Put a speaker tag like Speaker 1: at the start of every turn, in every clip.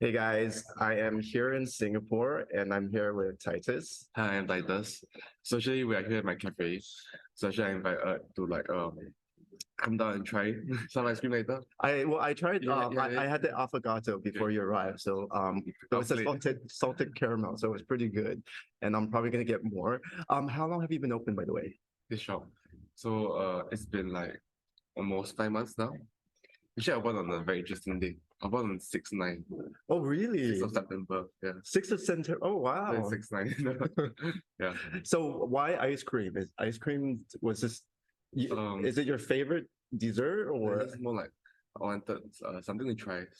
Speaker 1: Hey guys, I am here in Singapore and I'm here with Titus.
Speaker 2: Hi, I'm Titus. So actually we are here at my cafe. So actually I invite to come down and try some ice cream later.
Speaker 1: I tried
Speaker 2: Yeah, yeah,
Speaker 1: I
Speaker 2: yeah.
Speaker 1: had the affogato before you arrived. So it was a
Speaker 2: Hopefully
Speaker 1: salted caramel, so it was pretty good. And I'm probably gonna get more. How long have you been open by the way?
Speaker 2: this shop. So it's been like almost 5 months now. Actually I went on a very interesting day. I went on 6/9,
Speaker 1: Oh
Speaker 2: 6th
Speaker 1: really?
Speaker 2: of September. Yeah.
Speaker 1: 6th of Center. Oh
Speaker 2: Then
Speaker 1: wow.
Speaker 2: 6/9. Yeah.
Speaker 1: So why ice cream? Is ice cream was this
Speaker 2: Um
Speaker 1: is it your favorite dessert or
Speaker 2: it's more like I wanted something to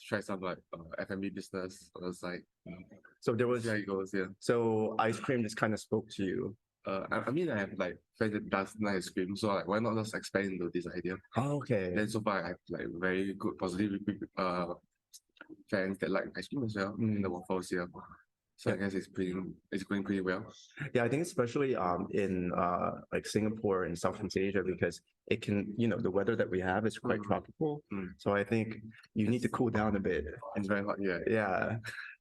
Speaker 2: try some like F&B business on the side.
Speaker 1: so there
Speaker 2: See
Speaker 1: was
Speaker 2: how it goes, yeah.
Speaker 1: so ice cream just kind of spoke to you?
Speaker 2: I mean, I have like friends that does nice ice cream, so like, why not just expand into this idea?
Speaker 1: Oh, okay.
Speaker 2: Then so far, I have like very good positive fans that like ice cream as well in the waffles here. So I guess it's going pretty well.
Speaker 1: Yeah, I think especially in like Singapore and Southeast Asia because it can, the weather that we have is quite tropical.
Speaker 2: Mm.
Speaker 1: So I think you need to cool down a bit.
Speaker 2: It's very hot, yeah.
Speaker 1: Yeah.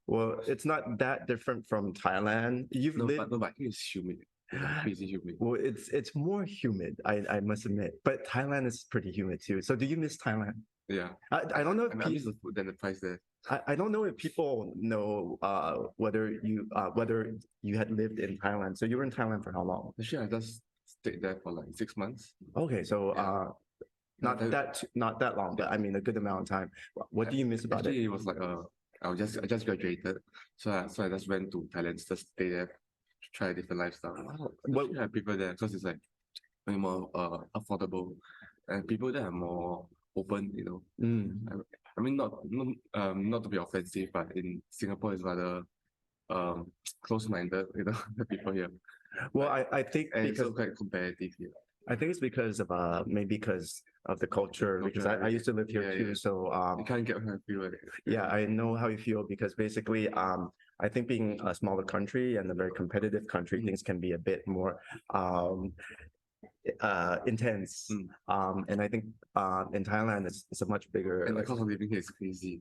Speaker 1: Well, it's not that different from Thailand. You've
Speaker 2: No,
Speaker 1: lived,
Speaker 2: but I think it's humid, like crazy humid.
Speaker 1: well, it's more humid, I must admit. But Thailand is pretty humid too. So do you miss Thailand?
Speaker 2: Yeah.
Speaker 1: I don't know if
Speaker 2: I miss the food than the price there.
Speaker 1: I don't know if people know whether you had lived in Thailand. So you were in Thailand for how long?
Speaker 2: Actually, I just stayed there for like 6 months.
Speaker 1: Okay, so
Speaker 2: Yeah.
Speaker 1: not that long, but I mean a good amount of time. What do you miss about
Speaker 2: Actually,
Speaker 1: it?
Speaker 2: it was like I just graduated, so I just went to Thailand to just stay there, to try a different lifestyle.
Speaker 1: What
Speaker 2: Actually, I prefer there because it's like way more affordable, and people there are more open. I mean not to be offensive, but in Singapore is rather close-minded. The people here,
Speaker 1: well, I think
Speaker 2: and it's
Speaker 1: because
Speaker 2: also quite competitive here.
Speaker 1: I think it's because of maybe because of the culture because I used to live here
Speaker 2: Yeah,
Speaker 1: too.
Speaker 2: yeah.
Speaker 1: So
Speaker 2: You can't get how I feel like.
Speaker 1: yeah, I know how you feel because basically I think being a smaller country and a very competitive country, things can be a bit more um intense.
Speaker 2: Mm.
Speaker 1: And I think in Thailand it's a much bigger
Speaker 2: And the cost of living here is crazy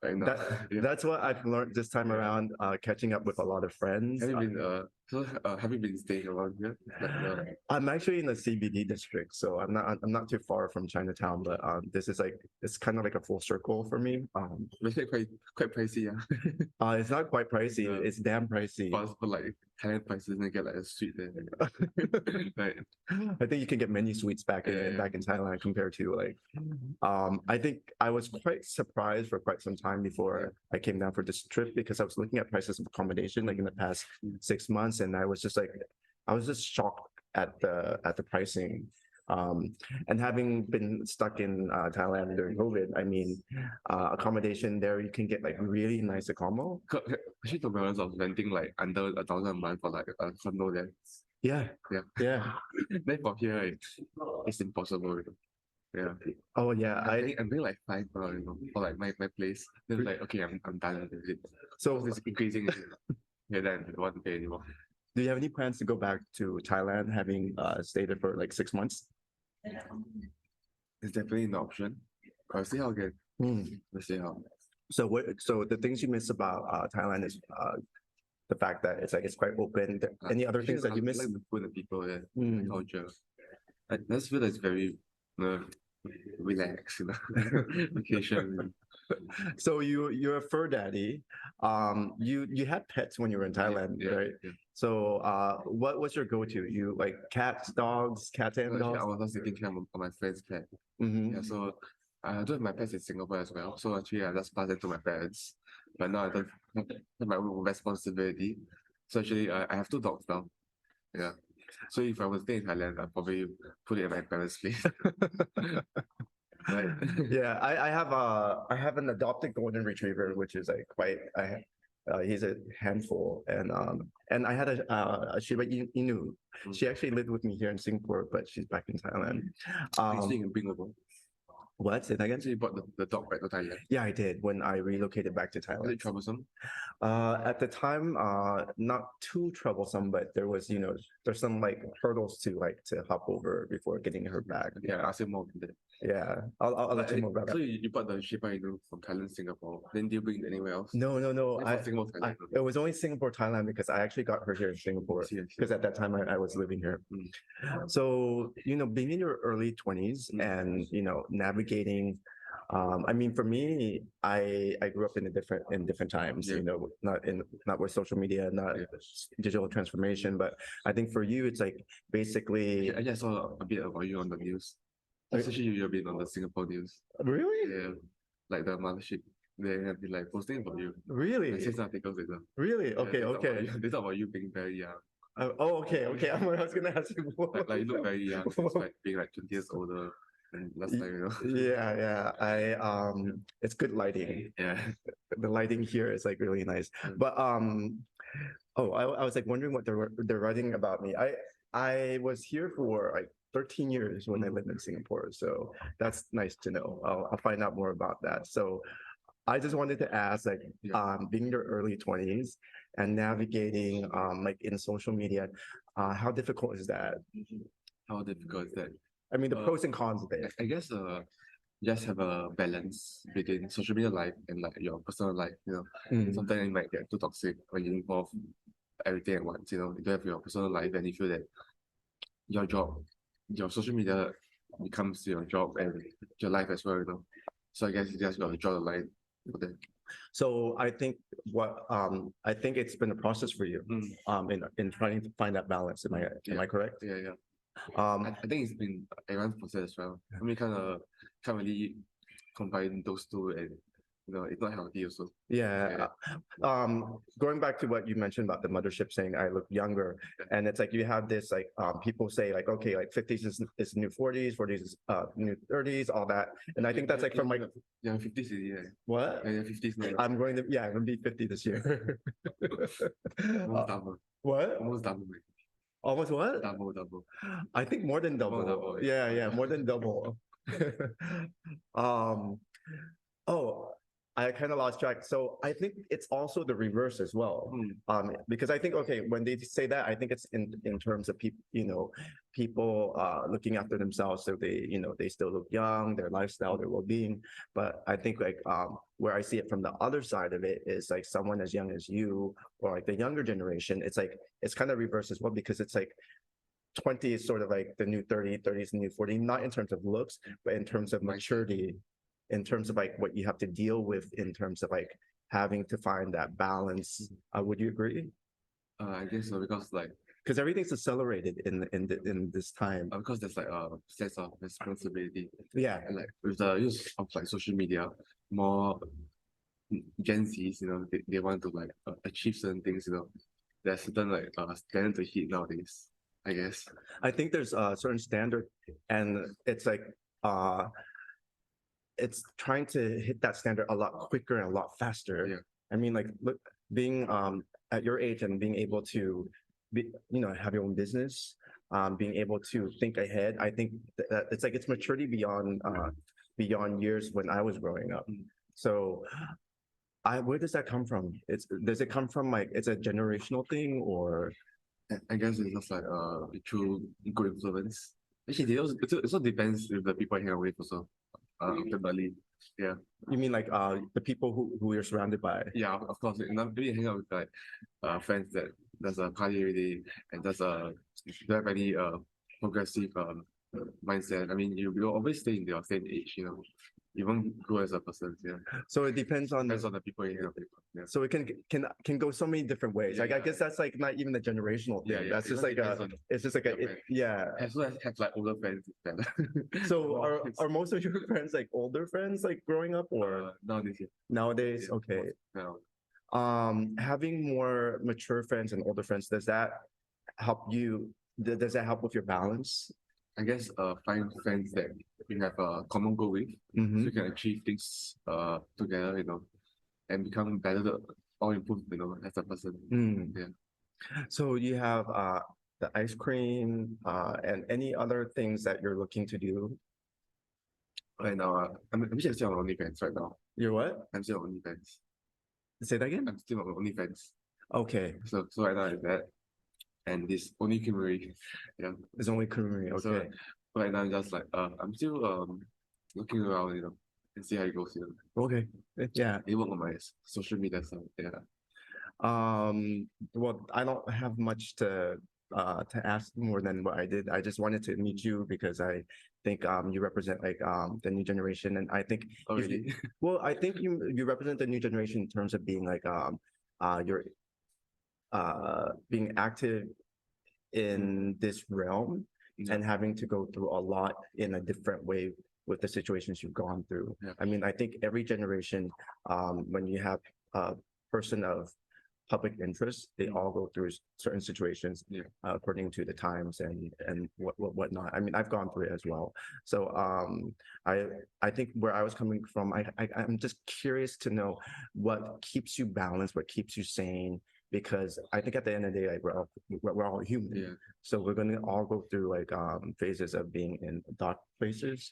Speaker 2: right now.
Speaker 1: that
Speaker 2: Yeah.
Speaker 1: that's what I've learned this time
Speaker 2: Yeah.
Speaker 1: around, catching up with a lot of friends.
Speaker 2: Have you been staying around here?
Speaker 1: I'm actually in the CBD district, so I'm not too far from Chinatown, but this is like it's kind of like a full circle for me.
Speaker 2: It's quite pricey, yeah.
Speaker 1: It's not quite pricey,
Speaker 2: Yeah.
Speaker 1: it's damn pricey.
Speaker 2: But like Thailand prices and get like a suite there. Right.
Speaker 1: I think you can get many sweets back in
Speaker 2: Yeah.
Speaker 1: back in Thailand compared to like I think I was quite surprised for quite some time before I came down for this trip because I was looking at prices of accommodation like in the past 6 months and I was just shocked at the pricing. And having been stuck in Thailand during COVID, I mean, accommodation there you can get like really nice accommodation.
Speaker 2: Actually, to be honest, I was renting like under 1,000 a month for like a condo there.
Speaker 1: Yeah,
Speaker 2: Yeah.
Speaker 1: yeah.
Speaker 2: Then for here, it's impossible. Yeah.
Speaker 1: Oh yeah,
Speaker 2: I'm paying like five, for like my place. Then like, okay, I'm done with it.
Speaker 1: so
Speaker 2: It's increasing. Yeah, then I don't want to pay anymore.
Speaker 1: do you have any plans to go back to Thailand having stayed there for like 6 months?
Speaker 2: It's definitely an option. I'll see how I get.
Speaker 1: Hmm.
Speaker 2: Let's see how.
Speaker 1: So the things you miss about Thailand is the fact that it's quite open. Any other things that you miss?
Speaker 2: Like the food and people there,
Speaker 1: Mm.
Speaker 2: the culture. I just feel it's very relaxed, vacation.
Speaker 1: So you're a fur daddy. You had pets when you were in Thailand,
Speaker 2: Yeah,
Speaker 1: right?
Speaker 2: yeah.
Speaker 1: So what's your go-to? You like cats, dogs, cats and
Speaker 2: Actually, I
Speaker 1: dogs?
Speaker 2: was just taking care of my friend's pet.
Speaker 1: Hmm.
Speaker 2: Yeah, so I do have my pets in Singapore as well. So actually, I just pass it to my parents. But now I don't have my own responsibility. So actually, I have two dogs now. Yeah. So if I was staying in Thailand, I'd probably put it at my parents' place. Right.
Speaker 1: Yeah, I have an adopted golden retriever, which is like he's a handful, and I had a Shiba Inu. She actually lived with me here in Singapore, but she's back in Thailand.
Speaker 2: Next thing you can bring over.
Speaker 1: What? Say that again?
Speaker 2: So you brought the dog back to Thailand.
Speaker 1: Yeah, I did when I relocated back to
Speaker 2: Was
Speaker 1: Thailand.
Speaker 2: it troublesome?
Speaker 1: At the time, not too troublesome, but there was, there's some like hurdles to hop over before getting her back.
Speaker 2: Yeah, I asked him more than that.
Speaker 1: Yeah, I'll let you know about
Speaker 2: So
Speaker 1: that.
Speaker 2: you bought the shaper, from Thailand, Singapore. Then do you bring it anywhere else?
Speaker 1: No.
Speaker 2: Then from Singapore, Thailand.
Speaker 1: It was only Singapore, Thailand because I actually got her here in Singapore
Speaker 2: I see.
Speaker 1: because at that time I was living here.
Speaker 2: Mm.
Speaker 1: So, being in your early 20s and, navigating, I mean, for me, I grew up in different times,
Speaker 2: Yeah.
Speaker 1: not with social media, not
Speaker 2: Yeah.
Speaker 1: digital transformation, but I think for you, it's like basically,
Speaker 2: I just saw a bit about you on the news. Especially you've been on the Singapore news.
Speaker 1: really?
Speaker 2: Yeah. Like the mothership. They have been like posting about you. I
Speaker 1: Really?
Speaker 2: see some articles later.
Speaker 1: Really?
Speaker 2: Yeah,
Speaker 1: Okay,
Speaker 2: they talk about
Speaker 1: okay.
Speaker 2: you- They talk about you being very young.
Speaker 1: Okay. I was gonna ask you more.
Speaker 2: Like you look very young, despite being like 20 years older than last time,
Speaker 1: Yeah. It's good lighting.
Speaker 2: Yeah.
Speaker 1: The lighting here is like really nice.
Speaker 2: Mm.
Speaker 1: But I was like wondering what they're writing about me. I was here for like 13 years when I lived in Singapore, so that's nice to know. I'll find out more about that. So I just wanted to ask, like,
Speaker 2: Yeah.
Speaker 1: being in your early 20s and navigating like in social media, how difficult is that?
Speaker 2: How difficult is that?
Speaker 1: I mean, the
Speaker 2: Uh,
Speaker 1: pros and cons of it.
Speaker 2: I guess just have a balance between social media life and like your personal life,
Speaker 1: Mm.
Speaker 2: Sometimes it might get too toxic when you involve everything at once, You don't have your personal life and you feel that your job, your social media becomes your job and your life as well, So I guess you just got to draw the line for that.
Speaker 1: So I think it's been a process for you in trying to find that balance. Am I correct?
Speaker 2: Yeah.
Speaker 1: Um,
Speaker 2: I think it's been everyone's process as well. I mean, can't really combine those two, and it's not healthy also.
Speaker 1: yeah. Going back to what you mentioned about the mothership saying I look younger, and it's like you have this like people say like okay like 50s is new 40s, 40s is new 30s, all that, and I think that's like from like
Speaker 2: 50s, yeah.
Speaker 1: what?
Speaker 2: Yeah, 50s now.
Speaker 1: I'm going to be 50 this year.
Speaker 2: Almost double.
Speaker 1: What?
Speaker 2: Almost double.
Speaker 1: Almost what?
Speaker 2: Double.
Speaker 1: I think more than double.
Speaker 2: More double.
Speaker 1: Yeah, more than double. um, oh, I kind of lost track. So I think it's also the reverse as well. Because I think okay, when they say that, I think it's in terms of people, people looking after themselves, so they still look young, their lifestyle, their well-being. But I think like where I see it from the other side of it is like someone as young as you or like the younger generation, it's like it's kind of reverse as well because it's like 20 is sort of like the new 30, 30 is the new 40, not in terms of looks, but in terms of maturity, in terms of like what you have to deal with in terms of like having to find that balance. Would you agree?
Speaker 2: I guess so because like
Speaker 1: because everything's accelerated in this time.
Speaker 2: Because there's like a sense of responsibility.
Speaker 1: Yeah,
Speaker 2: And like with the use of like social media, more Gen Zs, they want to like achieve certain things, There's certain like standard to hit nowadays, I guess.
Speaker 1: I think there's a certain standard, and it's like it's trying to hit that standard a lot quicker and a lot faster.
Speaker 2: Yeah.
Speaker 1: I mean, like look, being at your age and being able to have your own business, being able to think ahead. I think that it's like it's maturity beyond years when I was growing up. So where does that come from? Does it come from like it's a generational thing or?
Speaker 2: I guess it's just like through good influence. Actually, it also depends with the people I hang out with also. Definitely. Yeah.
Speaker 1: You mean like the people who you're surrounded by?
Speaker 2: Yeah, of course. Maybe hang out with like friends that does a party every day and don't have any progressive mindset. I mean, you will always stay in your same age, You won't grow as a person. Yeah.
Speaker 1: So it depends on
Speaker 2: the people you hang out with. Yeah.
Speaker 1: So it can go so many different ways. Like I guess that's like not even a generational thing. That's just like it's just like yeah.
Speaker 2: As well as have like older friends.
Speaker 1: So are most of your friends like older friends like growing up or
Speaker 2: nowadays?
Speaker 1: Okay.
Speaker 2: No.
Speaker 1: Having more mature friends and older friends, does that help you? Does that help with your balance?
Speaker 2: I guess find friends that we have a common goal with, so we can achieve things together, and become better or improve, as a person. Yeah.
Speaker 1: So you have the ice cream and any other things that you're looking to do?
Speaker 2: Right now, I'm still on OnlyFans right now.
Speaker 1: You're what?
Speaker 2: I'm still on OnlyFans.
Speaker 1: Say that again?
Speaker 2: I'm still on OnlyFans.
Speaker 1: Okay.
Speaker 2: So right now is that, and this onlycreamery, yeah.
Speaker 1: It's onlycreamery. Okay.
Speaker 2: So right now, just like I'm still looking around, and see how it goes,
Speaker 1: Okay. Yeah.
Speaker 2: It work on my social media stuff. Yeah.
Speaker 1: Well, I don't have much to ask more than what I did. I just wanted to meet you because I think you represent like the new generation, and I think
Speaker 2: Oh,
Speaker 1: if you,
Speaker 2: really?
Speaker 1: well, I think you represent the new generation in terms of being like you're being active in this realm
Speaker 2: Yeah.
Speaker 1: and having to go through a lot in a different way with the situations you've gone through.
Speaker 2: Yeah.
Speaker 1: I mean, I think every generation, when you have a person of public interest, they all go through certain situations
Speaker 2: Yeah.
Speaker 1: according to the times and whatnot. I mean, I've gone through it as well. So I think where I was coming from, I'm just curious to know what keeps you balanced, what keeps you sane, because I think at the end of the day, like we're all human.
Speaker 2: Yeah.
Speaker 1: So we're gonna all go through like phases of being in dark places,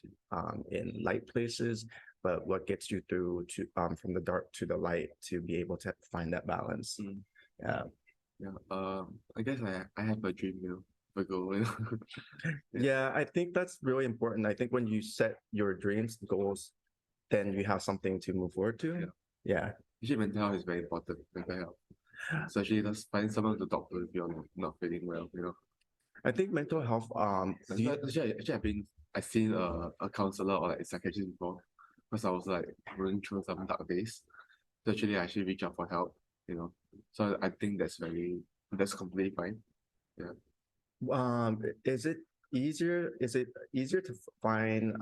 Speaker 1: in light places. But what gets you through to from the dark to the light to be able to find that balance?
Speaker 2: Mm.
Speaker 1: Yeah.
Speaker 2: Yeah. I guess I have a dream, a goal,
Speaker 1: Yeah, I think that's really important. I think when you set your dreams, goals, then you have something to move forward to. Yeah.
Speaker 2: Actually, mental health is very important. Mental health. So actually, just find someone to talk to if you're not feeling well.
Speaker 1: I think mental health. Do you,
Speaker 2: Actually, I've seen a counselor or like a psychiatrist before, because I was like going through some dark days. So actually, I actually reach out for help. So I think that's completely fine. Yeah.
Speaker 1: is it easier? Is it easier to find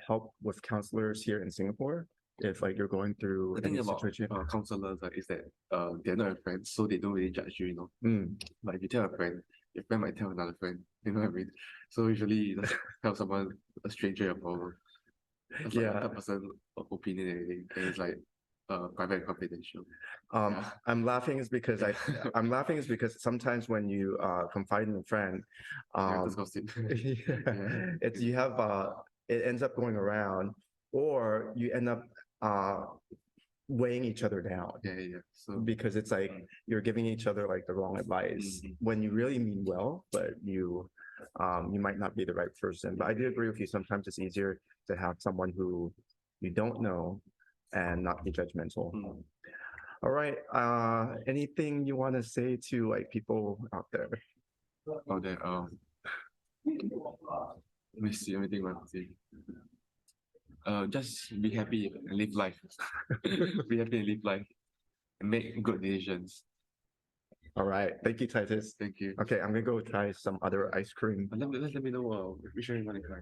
Speaker 1: help with counselors here in Singapore if like you're going through
Speaker 2: The
Speaker 1: any
Speaker 2: thing about
Speaker 1: situation?
Speaker 2: counselors is that they're not your friends, so they don't really judge you.
Speaker 1: Mm.
Speaker 2: But if you tell a friend, your friend might tell another friend. You know what I mean? So usually you just tell someone, a stranger, your problem. It's like a
Speaker 1: Yeah.
Speaker 2: third person opinion and everything, and it's like private and confidential.
Speaker 1: I'm laughing is because I'm laughing is because sometimes when you confide in a friend,
Speaker 2: That's gossip.
Speaker 1: it's you have it ends up going around, or you end up weighing each other down
Speaker 2: Yeah. So
Speaker 1: because it's like you're giving each other like the wrong advice when you really mean well, but you might not be the right person. But I do agree with you. Sometimes it's easier to have someone who you don't know and not be judgmental. All right. Anything you want to say to like people out there?
Speaker 2: out there, let me see anything I want to say. Just be happy and live life. Be happy and live life and make good decisions.
Speaker 1: All right. Thank you, Titus.
Speaker 2: Thank you.
Speaker 1: Okay, I'm gonna go try some other ice cream.
Speaker 2: Let me know which one you want to try.